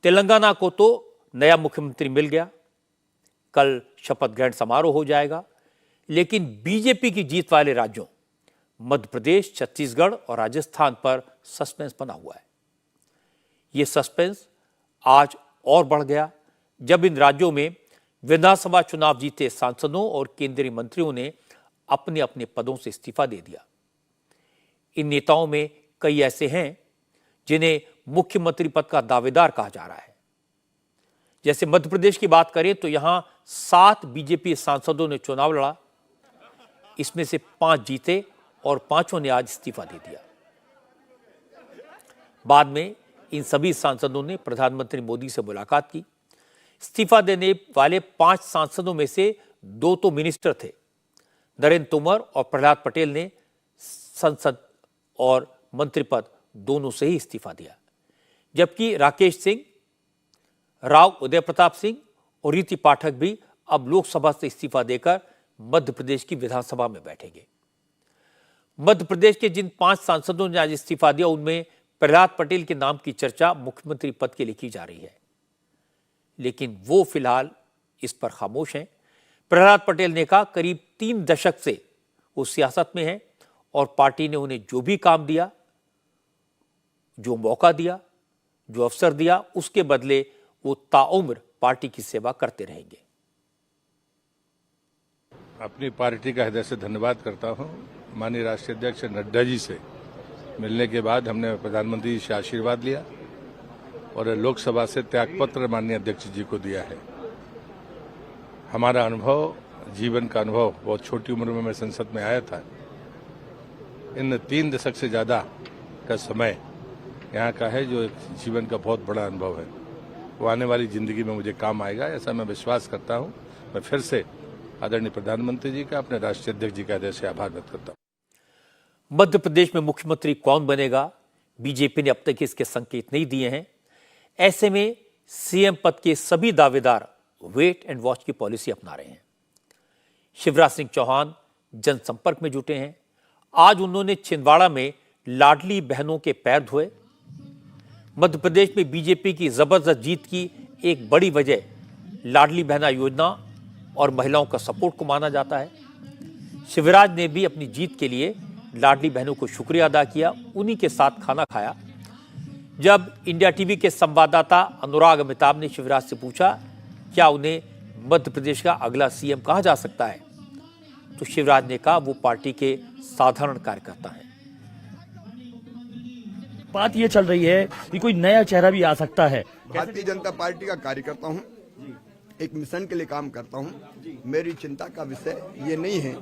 तेलंगाना को तो नया मुख्यमंत्री मिल गया, कल शपथ ग्रहण समारोह हो जाएगा, लेकिन बीजेपी की जीत वाले राज्यों मध्य प्रदेश, छत्तीसगढ़ और राजस्थान पर सस्पेंस बना हुआ है। यह सस्पेंस आज और बढ़ गया जब इन राज्यों में विधानसभा चुनाव जीते सांसदों और केंद्रीय मंत्रियों ने अपने अपने पदों से इस्तीफा दे दिया। इन नेताओं में कई ऐसे हैं जिन्हें मुख्यमंत्री पद का दावेदार कहा जा रहा है। जैसे मध्य प्रदेश की बात करें तो यहां 7 बीजेपी सांसदों ने चुनाव लड़ा, इसमें से 5 जीते और 5 ने आज इस्तीफा दे दिया। बाद में इन सभी सांसदों ने प्रधानमंत्री मोदी से मुलाकात की। इस्तीफा देने वाले 5 सांसदों में से 2 तो मिनिस्टर थे। नरेंद्र तोमर और प्रहलाद पटेल ने संसद और मंत्री पद दोनों से ही इस्तीफा दिया, जबकि राकेश सिंह, राव उदय प्रताप सिंह और रीति पाठक भी अब लोकसभा से इस्तीफा देकर मध्य प्रदेश की विधानसभा में बैठेंगे। मध्य प्रदेश के जिन 5 सांसदों ने आज इस्तीफा दिया उनमें प्रहलाद पटेल के नाम की चर्चा मुख्यमंत्री पद के लिए की जा रही है, लेकिन वो फिलहाल इस पर खामोश हैं। प्रहलाद पटेल ने कहा करीब 3 दशक से वो सियासत में हैं और पार्टी ने उन्हें जो भी काम दिया, जो मौका दिया, जो अवसर दिया, उसके बदले वो ताउम्र पार्टी की सेवा करते रहेंगे। अपनी पार्टी का हृदय से धन्यवाद करता हूं। माननीय राष्ट्रीय अध्यक्ष नड्डा जी से मिलने के बाद हमने प्रधानमंत्री जी से आशीर्वाद लिया और लोकसभा से त्यागपत्र माननीय अध्यक्ष जी को दिया है। हमारा अनुभव, जीवन का अनुभव, बहुत छोटी उम्र में मैं संसद में आया था। इन 3 दशक से ज्यादा का समय यहाँ का है, जो एक जीवन का बहुत बड़ा अनुभव है। वो आने वाली जिंदगी में मुझे काम आएगा, ऐसा मैं विश्वास करता हूँ। मैं फिर से आदरणीय प्रधानमंत्री जी का, अपने राष्ट्रीय अध्यक्ष जी का हृदय से आभार व्यक्त करता हूँ। मध्य प्रदेश में मुख्यमंत्री कौन बनेगा, बीजेपी ने अब तक इसके संकेत नहीं दिए हैं। ऐसे में सीएम पद के सभी दावेदार वेट एंड वॉच की पॉलिसी अपना रहे हैं। शिवराज सिंह चौहान जनसंपर्क में जुटे हैं। आज उन्होंने छिंदवाड़ा में लाडली बहनों के पैर धोए। मध्य प्रदेश में बीजेपी की जबरदस्त जीत की एक बड़ी वजह लाडली बहना योजना और महिलाओं का सपोर्ट को माना जाता है। शिवराज ने भी अपनी जीत के लिए लाडली बहनों को शुक्रिया अदा किया, उन्हीं के साथ खाना खाया। जब इंडिया टीवी के संवाददाता अनुराग अमिताभ ने शिवराज से पूछा क्या उन्हें मध्य प्रदेश का अगला सीएम कहा जा सकता है, तो शिवराज ने कहा वो पार्टी के साधारण कार्यकर्ता हैं। बात ये चल रही है कि कोई नया चेहरा भी आ सकता है। भारतीय जनता पार्टी का कार्यकर्ता हूँ, एक मिशन के लिए काम करता हूँ। मेरी चिंता का विषय ये नहीं है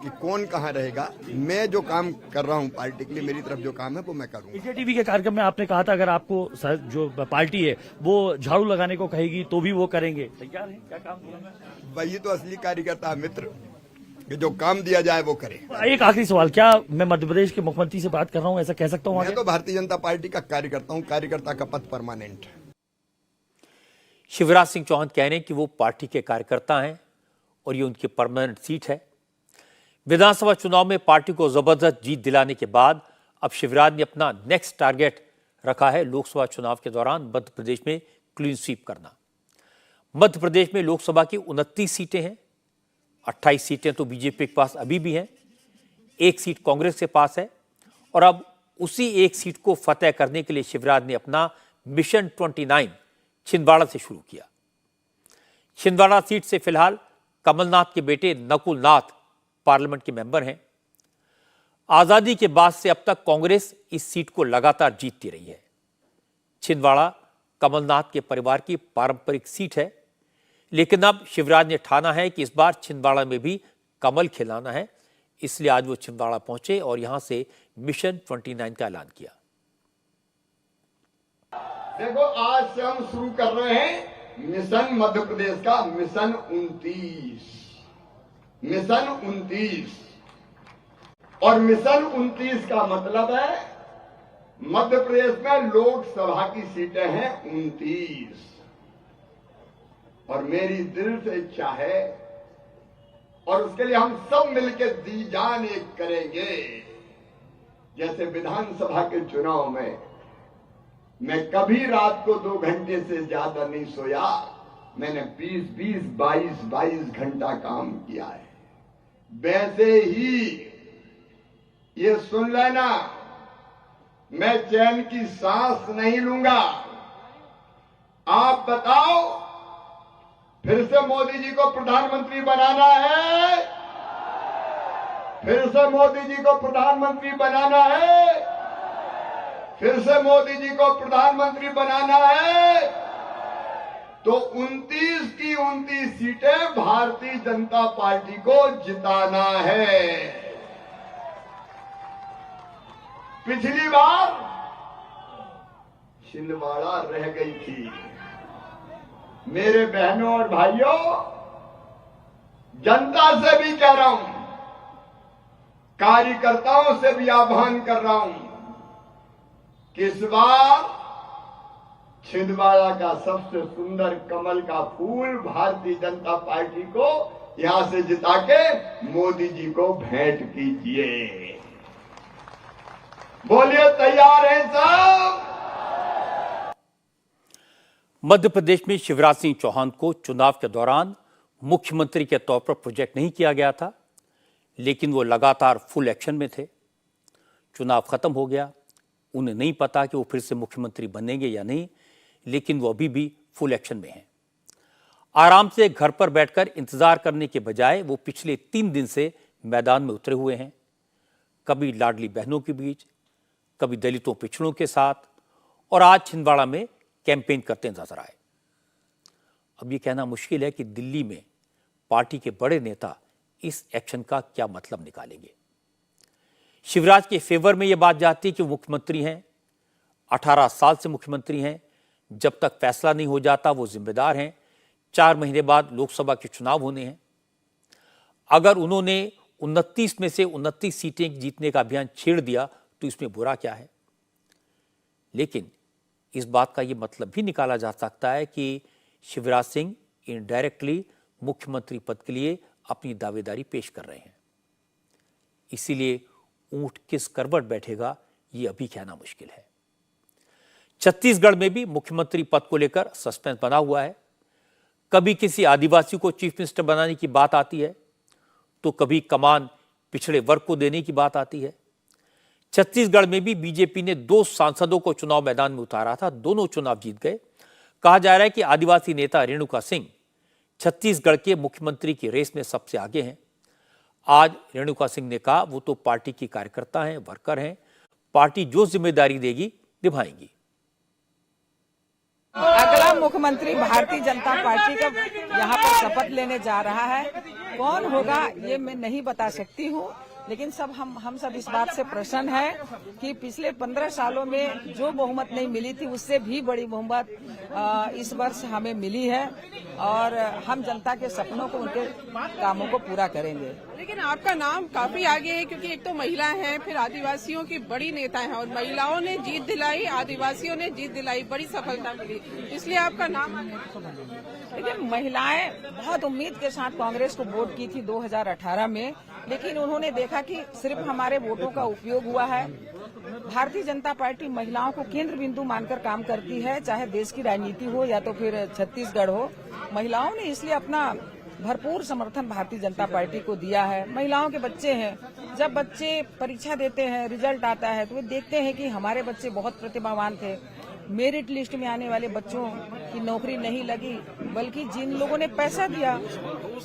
कि कौन कहाँ रहेगा। मैं जो काम कर रहा हूँ पार्टी के लिए, मेरी तरफ जो काम है वो मैं करूँगा। इंडिया टीवी के कार्यक्रम में आपने कहा था अगर आपको जो पार्टी है वो झाड़ू लगाने को कहेगी तो भी वो करेंगे। तैयार है क्या काम? वही तो असली कार्यकर्ता मित्र, कि जो काम दिया जाए वो करे। एक आखिरी सवाल, क्या मैं मध्य प्रदेश के मुख्यमंत्री से बात कर रहा हूँ, ऐसा कह सकता हूँ? मैं तो भारतीय जनता पार्टी का कार्यकर्ता हूँ, कार्यकर्ता का पद परमानेंट। शिवराज सिंह चौहान कह रहे हैं कि वो पार्टी के कार्यकर्ता हैं और ये उनकी परमानेंट सीट है। विधानसभा चुनाव में पार्टी को जबरदस्त जीत दिलाने के बाद अब शिवराज ने अपना नेक्स्ट टारगेट रखा है लोकसभा चुनाव के दौरान मध्य प्रदेश में क्लीन स्वीप करना। मध्य प्रदेश में लोकसभा की 29 सीटें हैं, 28 सीटें तो बीजेपी के पास अभी भी हैं, 1 सीट कांग्रेस के पास है और अब उसी 1 सीट को फतेह करने के लिए शिवराज ने अपना मिशन 29 छिंदवाड़ा से शुरू किया। छिंदवाड़ा सीट से फिलहाल कमलनाथ के बेटे नकुल नाथ पार्लियामेंट के मेंबर हैं। आजादी के बाद से अब तक कांग्रेस इस सीट को लगातार जीतती रही है। छिंदवाड़ा कमलनाथ के परिवार की पारंपरिक सीट है, लेकिन अब शिवराज ने ठाना है कि इस बार छिंदवाड़ा में भी कमल खिलाना है, इसलिए आज वो छिंदवाड़ा पहुंचे और यहां से मिशन 29 का ऐलान किया। देखो, आज से हम शुरू कर रहे हैं मिशन मध्य प्रदेश का मिशन 29। मिशन 29 और मिशन 29 का मतलब है मध्य प्रदेश में लोकसभा की सीटें हैं 29 और मेरी दिल से इच्छा है और उसके लिए हम सब मिलकर दी जान एक करेंगे। जैसे विधानसभा के चुनाव में मैं कभी रात को 2 घंटे से ज्यादा नहीं सोया। मैंने 20-20, 22-22 घंटा काम किया है। वैसे ही ये सुन लेना, मैं चैन की सांस नहीं लूंगा। आप बताओ, फिर से मोदी जी को प्रधानमंत्री बनाना है? फिर से मोदी जी को प्रधानमंत्री बनाना है? फिर से मोदी जी को प्रधानमंत्री बनाना है? तो 29 की 29 सीटें भारतीय जनता पार्टी को जिताना है। पिछली बार छिंदवाड़ा रह गई थी। मेरे बहनों और भाइयों, जनता से भी कह रहा हूं, कार्यकर्ताओं से भी आह्वान कर रहा हूं कि इस बार छिंदवाड़ा का सबसे सुंदर कमल का फूल भारतीय जनता पार्टी को यहां से जिता के मोदी जी को भेंट कीजिए। बोलिए, तैयार हैं सब? मध्य प्रदेश में शिवराज सिंह चौहान को चुनाव के दौरान मुख्यमंत्री के तौर पर प्रोजेक्ट नहीं किया गया था, लेकिन वो लगातार फुल एक्शन में थे। चुनाव खत्म हो गया, उन्हें नहीं पता कि वो फिर से मुख्यमंत्री बनेंगे या नहीं, लेकिन वो अभी भी फुल एक्शन में हैं। आराम से घर पर बैठकर इंतजार करने के बजाय वो पिछले 3 दिन से मैदान में उतरे हुए हैं। कभी लाडली बहनों के बीच, कभी दलितों पिछड़ों के साथ, और आज छिंदवाड़ा में कैंपेन करते नजर आए। अब ये कहना मुश्किल है कि दिल्ली में पार्टी के बड़े नेता इस एक्शन का क्या मतलब निकालेंगे। शिवराज के फेवर में यह बात जाती है कि वो मुख्यमंत्री हैं, 18 साल से मुख्यमंत्री हैं, जब तक फैसला नहीं हो जाता वो जिम्मेदार हैं। 4 महीने बाद लोकसभा के चुनाव होने हैं। अगर उन्होंने 29 में से 29 सीटें जीतने का अभियान छेड़ दिया तो इसमें बुरा क्या है। लेकिन इस बात का यह मतलब भी निकाला जा सकता है कि शिवराज सिंह इनडायरेक्टली मुख्यमंत्री पद के लिए अपनी दावेदारी पेश कर रहे हैं। इसीलिए ऊंट किस करवट बैठेगा ये अभी कहना मुश्किल है। छत्तीसगढ़ में भी मुख्यमंत्री पद को लेकर सस्पेंस बना हुआ है। कभी किसी आदिवासी को चीफ मिनिस्टर बनाने की बात आती है, तो कभी कमान पिछड़े वर्ग को देने की बात आती है। छत्तीसगढ़ में भी बीजेपी ने 2 सांसदों को चुनाव मैदान में उतारा था, दोनों चुनाव जीत गए। कहा जा रहा है कि आदिवासी नेता रेणुका सिंह छत्तीसगढ़ के मुख्यमंत्री की रेस में सबसे आगे हैं। आज रेणुका सिंह ने कहा वो तो पार्टी की कार्यकर्ता हैं, वर्कर हैं, पार्टी जो जिम्मेदारी देगी निभाएंगी। अगला मुख्यमंत्री भारतीय जनता पार्टी का यहाँ पर शपथ लेने जा रहा है। कौन होगा ये मैं नहीं बता सकती हूँ, लेकिन हम सब इस बात से प्रसन्न है कि पिछले 15 सालों में जो बहुमत नहीं मिली थी उससे भी बड़ी बहुमत इस वर्ष हमें मिली है, और हम जनता के सपनों को, उनके कामों को पूरा करेंगे। लेकिन आपका नाम काफी आगे है, क्योंकि एक तो महिला है, फिर आदिवासियों की बड़ी नेता है, और महिलाओं ने जीत दिलाई, आदिवासियों ने जीत दिलाई, बड़ी सफलता मिली, इसलिए आपका नाम आगे। लेकिन महिलाएं बहुत उम्मीद के साथ कांग्रेस को वोट की थी 2018 में, लेकिन उन्होंने देखा कि सिर्फ हमारे वोटों का उपयोग हुआ है। भारतीय जनता पार्टी महिलाओं को केंद्र बिंदु मानकर काम करती है, चाहे देश की राजनीति हो या तो फिर छत्तीसगढ़ हो। महिलाओं ने इसलिए अपना भरपूर समर्थन भारतीय जनता पार्टी को दिया है। महिलाओं के बच्चे हैं, जब बच्चे परीक्षा देते हैं, रिजल्ट आता है, तो वे देखते हैं कि हमारे बच्चे बहुत प्रतिभावान थे। मेरिट लिस्ट में आने वाले बच्चों की नौकरी नहीं लगी, बल्कि जिन लोगों ने पैसा दिया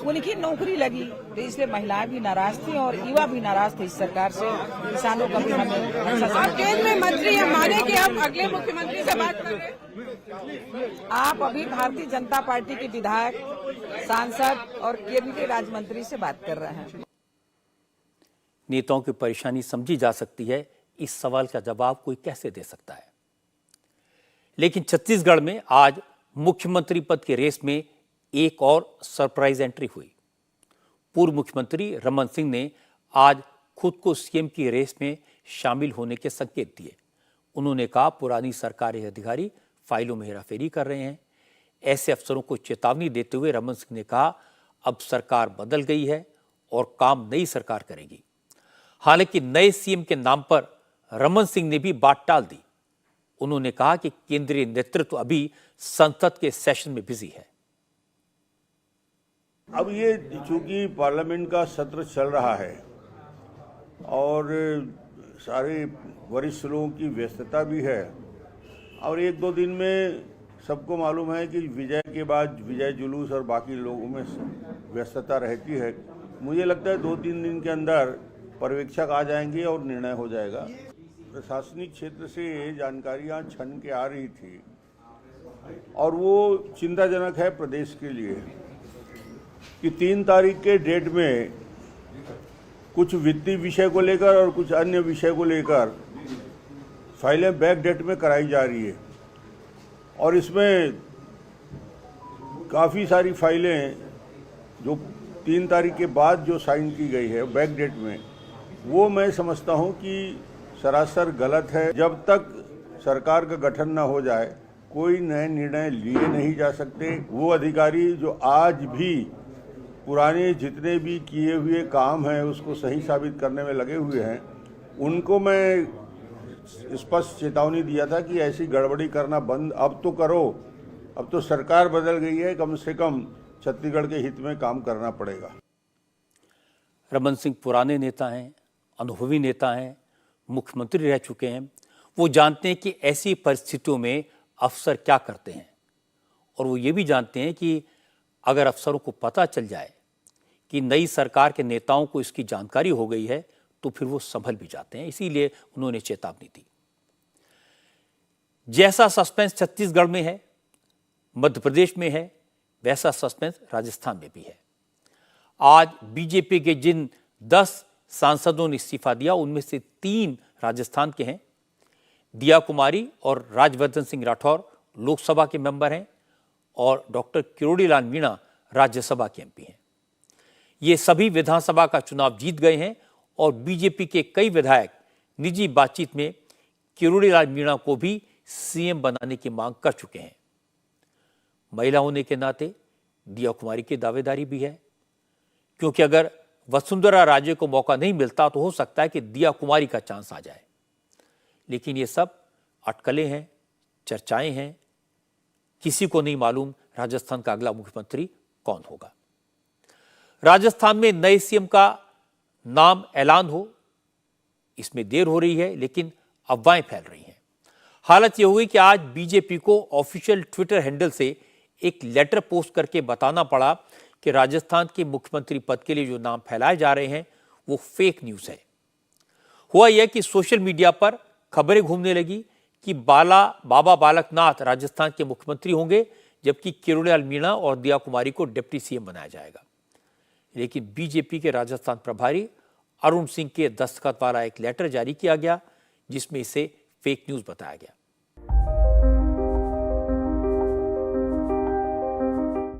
उनकी नौकरी लगी। तो इसलिए महिलाएं भी नाराज थी और युवा भी नाराज थे इस सरकार से। किसानों का भी हमें आप केंद्र में मंत्री हैं, माने कि आप अगले मुख्यमंत्री से बात कर रहे हैं। आप अभी भारतीय जनता पार्टी के विधायक, सांसद और केंद्रीय राज्य मंत्री से बात कर रहे हैं। नेताओं की परेशानी समझी जा सकती है, इस सवाल का जवाब कोई कैसे दे सकता है। लेकिन छत्तीसगढ़ में आज मुख्यमंत्री पद की रेस में एक और सरप्राइज एंट्री हुई। पूर्व मुख्यमंत्री रमन सिंह ने आज खुद को सीएम की रेस में शामिल होने के संकेत दिए। उन्होंने कहा पुरानी सरकारी अधिकारी फाइलों में हेराफेरी कर रहे हैं। ऐसे अफसरों को चेतावनी देते हुए रमन सिंह ने कहा अब सरकार बदल गई है और काम नई सरकार करेगी। हालांकि नए सीएम के नाम पर रमन सिंह ने भी बात टाल दी। उन्होंने कहा कि केंद्रीय नेतृत्व अभी संसद के सेशन में बिजी है। अब ये चूंकि पार्लियामेंट का सत्र चल रहा है और सारे वरिष्ठ लोगों की व्यस्तता भी है और एक दो दिन में सबको मालूम है कि विजय के बाद विजय जुलूस और बाकी लोगों में व्यस्तता रहती है। मुझे लगता है 2-3 दिन के अंदर पर्यवेक्षक आ जाएंगे और निर्णय हो जाएगा। प्रशासनिक क्षेत्र से जानकारियां छन के आ रही थी और वो चिंताजनक है प्रदेश के लिए कि 3 तारीख के डेट में कुछ वित्तीय विषय को लेकर और कुछ अन्य विषय को लेकर फाइलें बैक डेट में कराई जा रही है और इसमें काफ़ी सारी फाइलें जो 3 तारीख के बाद जो साइन की गई है बैक डेट में, वो मैं समझता हूं कि सरासर गलत है। जब तक सरकार का गठन न हो जाए कोई नए निर्णय लिए नहीं जा सकते। वो अधिकारी जो आज भी पुराने जितने भी किए हुए काम हैं उसको सही साबित करने में लगे हुए हैं, उनको मैं स्पष्ट चेतावनी दिया था कि ऐसी गड़बड़ी करना बंद अब तो करो। अब तो सरकार बदल गई है, कम से कम छत्तीसगढ़ के हित में काम करना पड़ेगा। रमन सिंह पुराने नेता हैं, अनुभवी नेता हैं, मुख्यमंत्री रह चुके हैं। वो जानते हैं कि ऐसी परिस्थितियों में अफसर क्या करते हैं और वो ये भी जानते हैं कि अगर अफसरों को पता चल जाए कि नई सरकार के नेताओं को इसकी जानकारी हो गई है तो फिर वो संभल भी जाते हैं। इसीलिए उन्होंने चेतावनी दी। जैसा सस्पेंस छत्तीसगढ़ में है, मध्य प्रदेश में है, वैसा सस्पेंस राजस्थान में भी है। आज बीजेपी के जिन 10 सांसदों ने इस्तीफा दिया उनमें से 3 राजस्थान के हैं। दिया कुमारी और राजवर्धन सिंह राठौर लोकसभा के मेंबर हैं और डॉक्टर किरोड़ीलाल मीणा राज्यसभा के एमपी हैं। ये सभी विधानसभा का चुनाव जीत गए हैं और बीजेपी के कई विधायक निजी बातचीत में किरोड़ीलाल मीणा को भी सीएम बनाने की मांग कर चुके हैं। महिला होने के नाते दिया कुमारी की दावेदारी भी है, क्योंकि अगर वसुंधरा राजे को मौका नहीं मिलता तो हो सकता है कि दिया कुमारी का चांस आ जाए। लेकिन ये सब अटकलें हैं, चर्चाएं हैं। किसी को नहीं मालूम राजस्थान का अगला मुख्यमंत्री कौन होगा। राजस्थान में नए सीएम का नाम ऐलान हो, इसमें देर हो रही है, लेकिन अफवाहें फैल रही हैं। हालत यह हुई कि आज बीजेपी को ऑफिशियल ट्विटर हैंडल से एक लेटर पोस्ट करके बताना पड़ा कि राजस्थान के मुख्यमंत्री पद के लिए जो नाम फैलाए जा रहे हैं वो फेक न्यूज है। हुआ यह कि सोशल मीडिया पर खबरें घूमने लगी कि बाबा बालकनाथ राजस्थान के मुख्यमंत्री होंगे, जबकि किरोड़ीलाल मीणा और दिया कुमारी को डिप्टी सीएम बनाया जाएगा। लेकिन बीजेपी के राजस्थान प्रभारी अरुण सिंह के दस्तखत वाला एक लेटर जारी किया गया जिसमें इसे फेक न्यूज बताया गया।